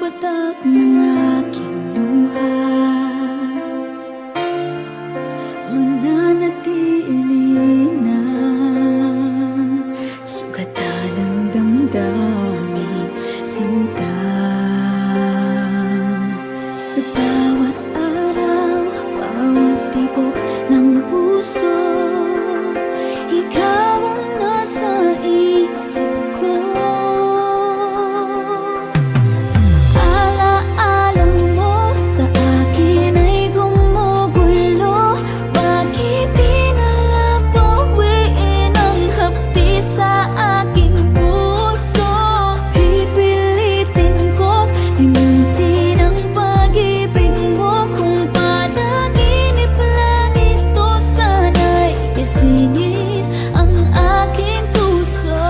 patak ng aking luha, mananatili ng sugatan ng damdaming sinta. Sa bawat araw, bawat tibok ng puso, ikaw ang nasa isip ko. Alaala mo sa akin ay gumugulo. Bakit di na lang bawiin ang hapdi sa aking puso? Pipilitin ko't limutin ang pag-ibig mo. Kung panaginip lang ito, sana'y gisingin ang aking puso.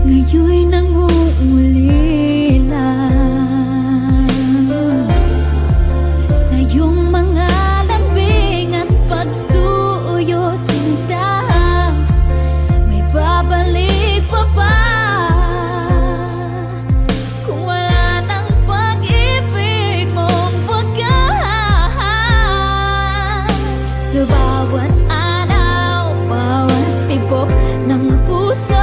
Ngayon'y nangungulila sa iyong mga lambing at pagsuyo, sinta. May babalik pa ba kung wala ng pag-ibig mong wagas? Sa bawat araw, bawat tibok ng puso,